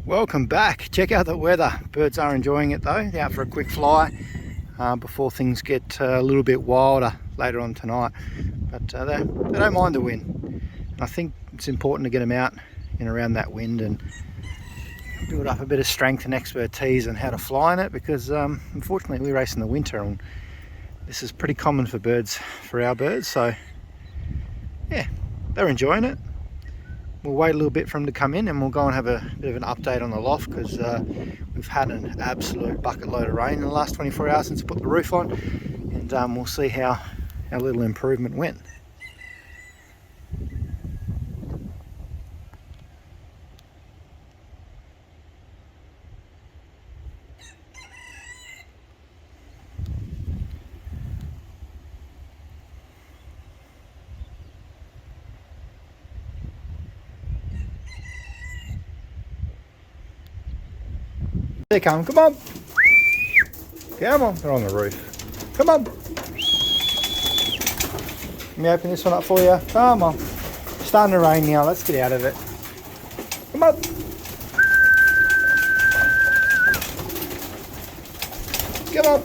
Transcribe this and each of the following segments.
Welcome back. Check out the weather. Birds are enjoying it though. They're out for a quick fly before things get a little bit wilder later on tonight. But they don't mind the wind. And I think it's important to get them out and around that wind and build up a bit of strength and expertise on how to fly in it, because unfortunately we race in the winter and this is pretty common for birds, for our birds. So yeah, they're enjoying it. We'll wait a little bit for them to come in and we'll go and have a bit of an update on the loft, because we've had an absolute bucket load of rain in the last 24 hours since I put the roof on, and we'll see how our little improvement went. They come on. Come on, they're on the roof. Come on. Let me open this one up for you. Come on. It's starting to rain now, let's get out of it. Come on. Come on.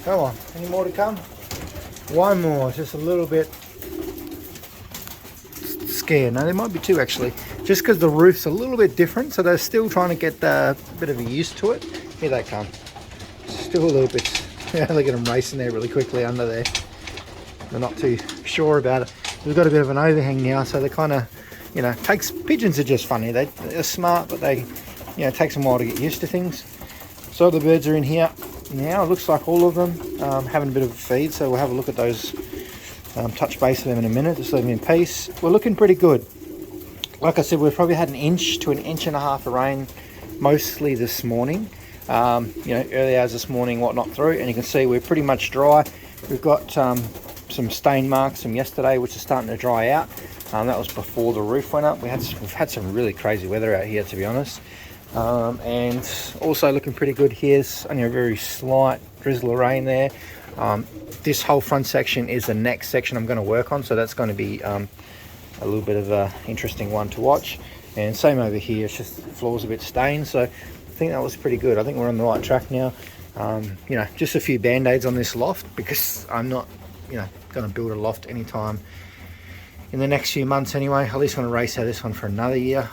Come on. Any more to come? One more, just a little bit scared. No, there might be two actually, just because the roof's a little bit different, so they're still trying to get a bit of a use to it. Here they come. Still a little bit. Yeah, look at them racing there really quickly under there. They're not too sure about it. We've got a bit of an overhang now, so they kind of, pigeons are just funny. They're smart, but they, it takes them a while to get used to things. So the birds are in here now. It looks like all of them having a bit of a feed, so we'll have a look at those. Touch base with them in a minute, just leave them in peace. We're looking pretty good. Like I said, we've probably had an inch to an inch and a half of rain mostly this morning. Early hours this morning, whatnot through, and you can see we're pretty much dry. We've got some stain marks from yesterday, which is starting to dry out. That was before the roof went up. We've had some really crazy weather out here, to be honest. And also looking pretty good. Here's only a very slight drizzle of rain there. This whole front section is the next section I'm going to work on, so that's going to be a little bit of a interesting one to watch. And same over here, it's just the floor's a bit stained, so I think that was pretty good. I think we're on the right track now. Just a few band-aids on this loft, because I'm not going to build a loft anytime in the next few months anyway. At least want to race out this one for another year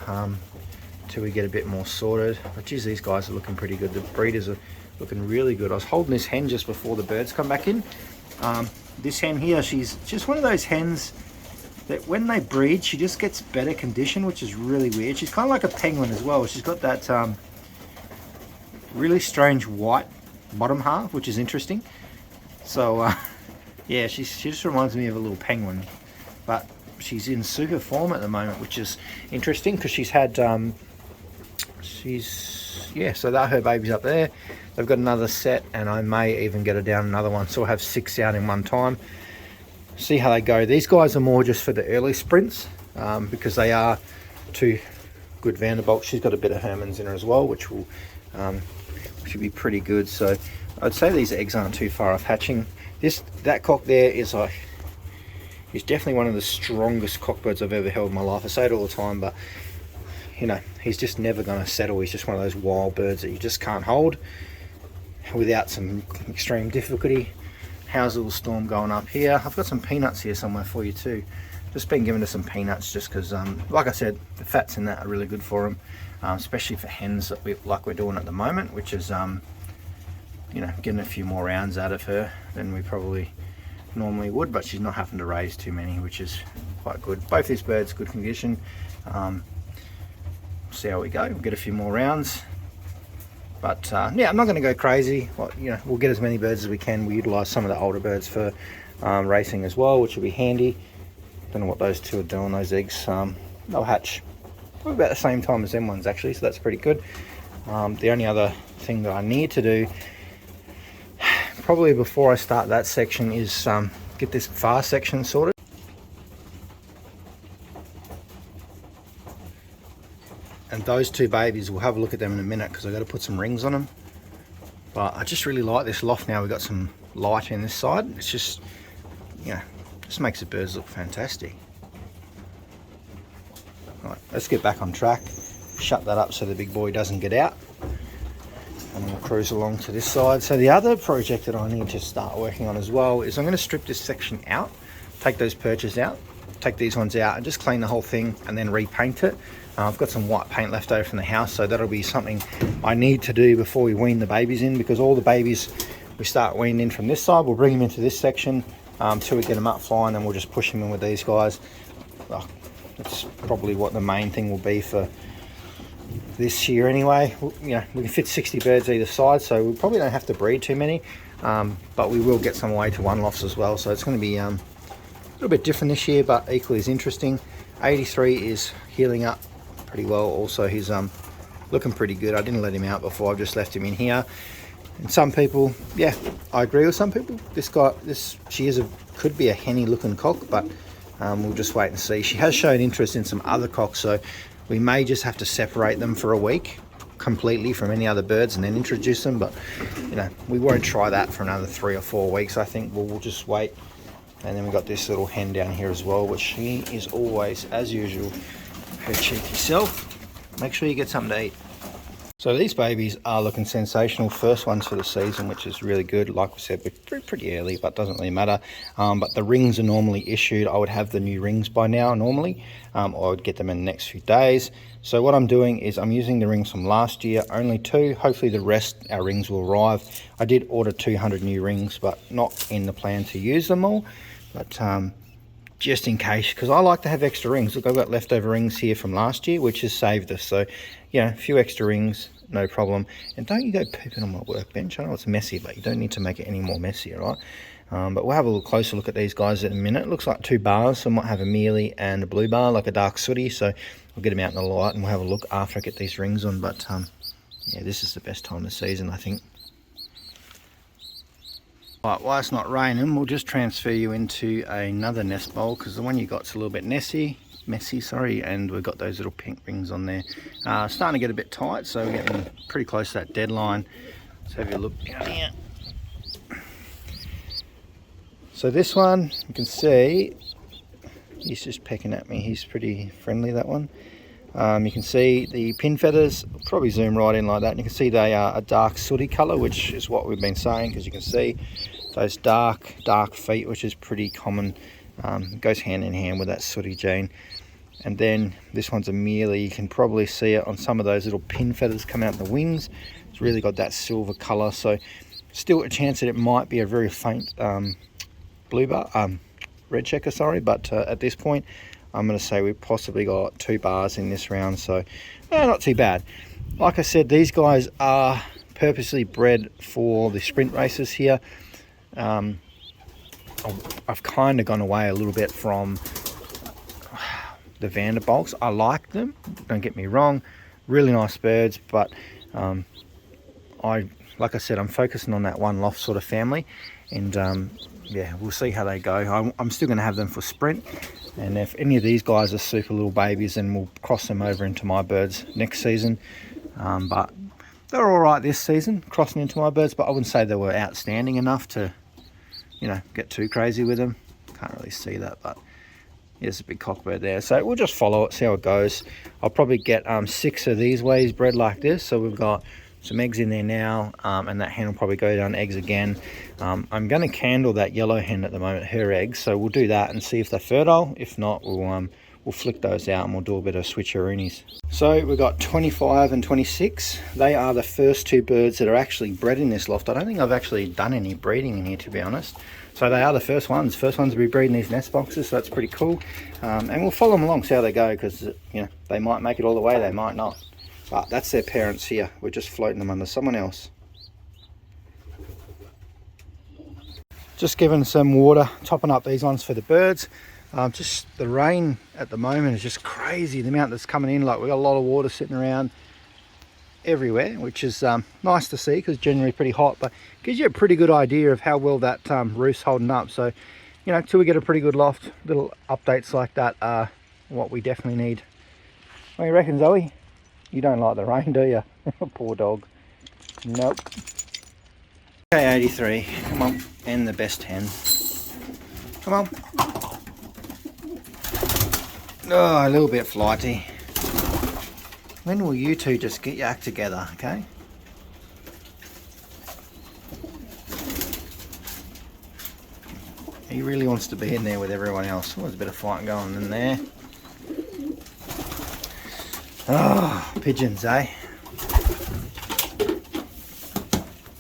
till we get a bit more sorted. But geez, these guys are looking pretty good. The breeders are looking really good. I was holding this hen just before the birds come back in. This hen here, she's just one of those hens that when they breed, she just gets better condition, which is really weird. She's kind of like a penguin as well. She's got that really strange white bottom half, which is interesting. So yeah, she just reminds me of a little penguin, but she's in super form at the moment, which is interesting, because she's had so that her baby's up there. They've got another set, and I may even get her down another one, so we'll have 6 out in one time. See how they go. These guys are more just for the early sprints, because they are two good Vanderbilts. She's got a bit of Herman's in her as well, which will should be pretty good. So I'd say these eggs aren't too far off hatching. That cock there is he's definitely one of the strongest cockbirds I've ever held in my life. I say it all the time, but he's just never going to settle. He's just one of those wild birds that you just can't hold without some extreme difficulty. How's the little storm going up here? I've got some peanuts here somewhere for you too. Just been given to some peanuts just because, like I said, the fats in that are really good for them, especially for hens like we're doing at the moment, which is, getting a few more rounds out of her than we probably normally would, but she's not having to raise too many, which is quite good. Both these birds, good condition. See how we go. We'll get a few more rounds. But yeah, I'm not going to go crazy. We'll get as many birds as we can. We utilise some of the older birds for racing as well, which will be handy. Don't know what those two are doing, those eggs. They'll hatch probably about the same time as them ones actually, so that's pretty good. The only other thing that I need to do, probably before I start that section, is get this far section sorted. And those two babies, we'll have a look at them in a minute, because I've got to put some rings on them. But I just really like this loft now. We've got some light in this side. It's just, Just makes the birds look fantastic. Right, let's get back on track. Shut that up so the big boy doesn't get out. And we'll cruise along to this side. So the other project that I need to start working on as well is I'm going to strip this section out, take those perches out, take these ones out and just clean the whole thing and then repaint it. I've got some white paint left over from the house, so that'll be something I need to do before we wean the babies in, because all the babies we start weaning in from this side, we'll bring them into this section till we get them up flying, and we'll just push them in with these guys. Well, that's probably what the main thing will be for this year anyway. You know, we can fit 60 birds either side, so we probably don't have to breed too many, but we will get some away to one lofts as well, so it's going to be a little bit different this year, but equally as interesting. 83 is healing up pretty well also. He's looking pretty good. I didn't let him out before, I've just left him in here. And some people, yeah, I agree with some people. She could be a henny looking cock, but we'll just wait and see. She has shown interest in some other cocks, so we may just have to separate them for a week completely from any other birds and then introduce them, but you know, we won't try that for another 3 or 4 weeks. I think we'll just wait. And then we've got this little hen down here as well, which she is always, as usual, her cheeky self. Make sure you get something to eat. So these babies are looking sensational. First ones for the season, which is really good. Like we said, we're pretty early, but doesn't really matter. But the rings are normally issued. I would have the new rings by now normally, or I would get them in the next few days. So what I'm doing is I'm using the rings from last year, only 2. Hopefully the rest, our rings will arrive. I did order 200 new rings, but not in the plan to use them all. But just in case, because I like to have extra rings. Look, I've got leftover rings here from last year, which has saved us. So, you know, a few extra rings, no problem. And don't you go pooping on my workbench. I know it's messy, but you don't need to make it any more messy, all right? But we'll have a little closer look at these guys in a minute. It looks like 2 bars, so I might have a mealy and a blue bar, like a dark sooty. So we'll get them out in the light and we'll have a look after I get these rings on. But yeah, this is the best time of the season, I think. Right, while it's not raining, we'll just transfer you into another nest bowl, because the one you got's a little bit messy, and we've got those little pink rings on there. Starting to get a bit tight, so we're getting pretty close to that deadline. Let's have a look down here. So this one, you can see, he's just pecking at me. He's pretty friendly, that one. You can see the pin feathers, I'll probably zoom right in like that, and you can see they are a dark sooty colour, which is what we've been saying, because you can see those dark feet, which is pretty common. Goes hand in hand with that sooty gene. And then this one's a mealy. You can probably see it on some of those little pin feathers come out the wings. It's really got that silver colour, so still a chance that it might be a very faint red checker, sorry, but at this point I'm going to say we've possibly got 2 bars in this round, so not too bad. Like I said, these guys are purposely bred for the sprint races here. I've kind of gone away a little bit from the Vanderbilts. I like them, don't get me wrong, really nice birds, but like I said, I'm focusing on that one loft sort of family, and yeah, we'll see how they go. I'm still going to have them for sprint, and if any of these guys are super little babies, then we'll cross them over into my birds next season. But they're all right this season, crossing into my birds, but I wouldn't say they were outstanding enough to, you know, get too crazy with them. Can't really see that, but there's a big cockbird there. So we'll just follow it, see how it goes. I'll probably get 6 of these ways bred like this. So we've got some eggs in there now, and that hen will probably go down eggs again. I'm going to candle that yellow hen at the moment, her eggs, so we'll do that and see if they're fertile. If not, we'll flick those out and we'll do a bit of switcheroonies. So we've got 25 and 26. They are the first 2 birds that are actually bred in this loft. I don't think I've actually done any breeding in here, to be honest. So they are the first ones to be breeding these nest boxes, so that's pretty cool. And we'll follow them along, see how they go, because you know, they might make it all the way, they might not. But that's their parents here. We're just floating them under someone else. Just giving some water, topping up these ones for the birds. Just the rain at the moment is just crazy, the amount that's coming in. Like, we've got a lot of water sitting around everywhere, which is nice to see, because generally pretty hot, but gives you a pretty good idea of how well that roof's holding up. So, you know, till we get a pretty good loft, little updates like that are what we definitely need. What do you reckon, Zoe? You don't like the rain, do you? Poor dog. Nope. Okay, 83, come on, and the best hen. Come on. Oh, a little bit flighty. When will you two just get your act together, okay? He really wants to be in there with everyone else. Oh, there's a bit of fighting going in there. Oh, pigeons, eh?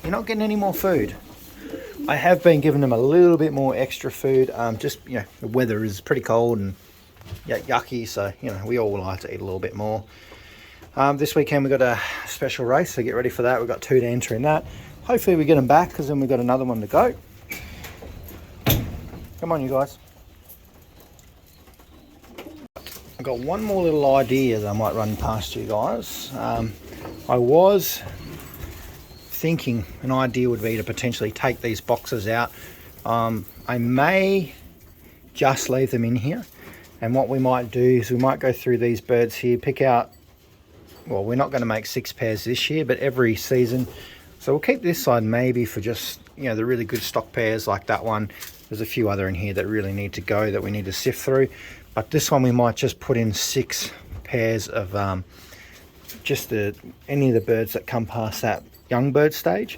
You're not getting any more food. I have been giving them a little bit more extra food. Just, you know, the weather is pretty cold and yucky, so, you know, we all like to eat a little bit more. This weekend we got a special race, so get ready for that. We've got 2 to enter in that. Hopefully we get them back, because then we've got another one to go. Come on, you guys. I've got one more little idea that I might run past you guys. I was thinking an idea would be to potentially take these boxes out. I may just leave them in here, and what we might do is we might go through these birds here, pick out, well, we're not going to make 6 pairs this year, but every season. So we'll keep this side maybe for just, you know, the really good stock pairs like that one. There's a few other in here that really need to go, that we need to sift through. But this one we might just put in 6 pairs of just any of the birds that come past that young bird stage.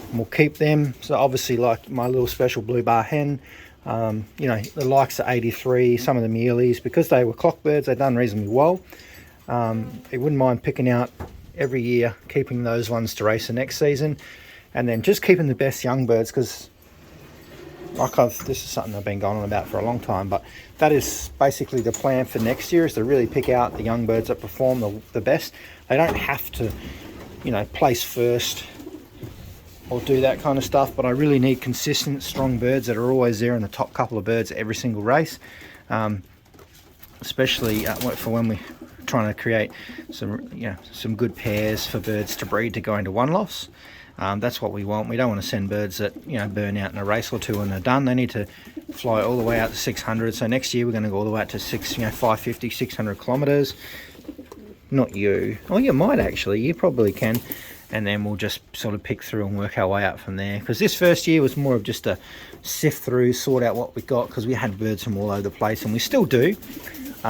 And we'll keep them. So obviously, like my little special blue bar hen, you know, the likes of 83, some of the mealies, because they were clock birds, they've done reasonably well. It wouldn't mind picking out every year, keeping those ones to race the next season, and then just keeping the best young birds, because this is something I've been going on about for a long time, but that is basically the plan for next year, is to really pick out the young birds that perform the best. They don't have to, you know, place first or do that kind of stuff, but I really need consistent, strong birds that are always there in the top couple of birds every single race, especially for when we're trying to create some, you know, some good pairs for birds to breed to go into one loss. That's what we want. We don't want to send birds that, you know, burn out in a race or two and they're done. They need to fly all the way out to 600. So next year we're going to go all the way out to 550, 600 kilometers. Not you. Oh, you might actually. You probably can. And then we'll just sort of pick through and work our way out from there. Because this first year was more of just a sift through, sort out what we got, because we had birds from all over the place, and we still do.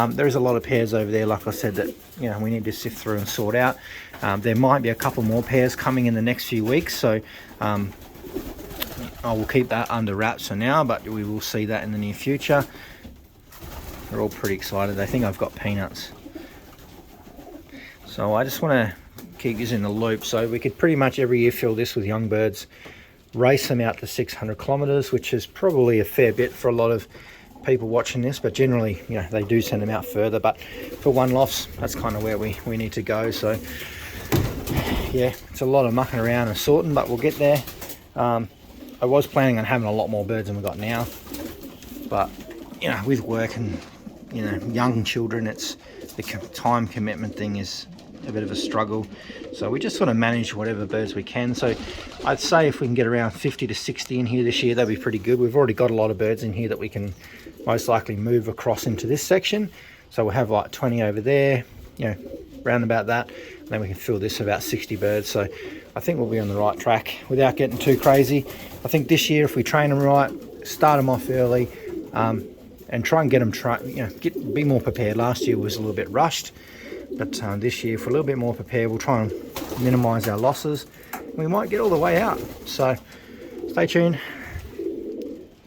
There is a lot of pairs over there, like I said, that, you know, we need to sift through and sort out. There might be a couple more pairs coming in the next few weeks, so I will keep that under wraps for now, but we will see that in the near future. They're all pretty excited. They think I've got peanuts. So I just want to keep this in the loop. So we could pretty much every year fill this with young birds, race them out to 600 kilometers, which is probably a fair bit for a lot of people watching this, but generally, you know, they do send them out further. But for one loss, that's kind of where we need to go. So yeah, it's a lot of mucking around and sorting, but we'll get there. I was planning on having a lot more birds than we got now, but you know, with work and, you know, young children, it's the time commitment thing is a bit of a struggle. So we just sort of manage whatever birds we can. So I'd say if we can get around 50 to 60 in here this year, that'd be pretty good. We've already got a lot of birds in here that we can most likely move across into this section. So we'll have like 20 over there, you know, round about that. And then we can fill this about 60 birds. So I think we'll be on the right track without getting too crazy. I think this year, if we train them right, start them off early, and try and get them, be more prepared. Last year was a little bit rushed, but this year, if we're a little bit more prepared, we'll try and minimise our losses. We might get all the way out. So stay tuned.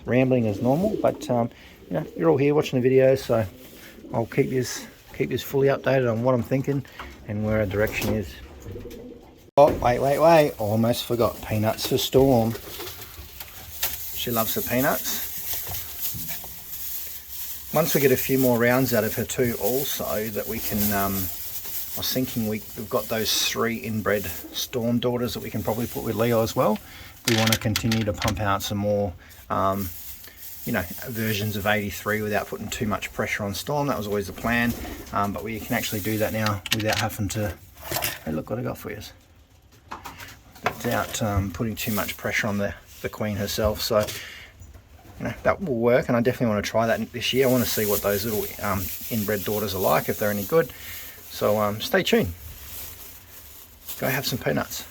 Rambling as normal, but you know, you're all here watching the videos, so I'll keep this fully updated on what I'm thinking and where our direction is. Oh, wait, almost forgot. Peanuts for Storm. She loves the peanuts. Once we get a few more rounds out of her too, also, that we can, I was thinking we've got those 3 inbred Storm daughters that we can probably put with Leo as well. We want to continue to pump out some more, you know, versions of 83 without putting too much pressure on Storm. That was always the plan, but we can actually do that now without having to, hey, look what I got for you. Without putting too much pressure on the queen herself. So, you know, that will work, and I definitely want to try that this year. I want to see what those little inbred daughters are like, if they're any good. So stay tuned. Go have some peanuts.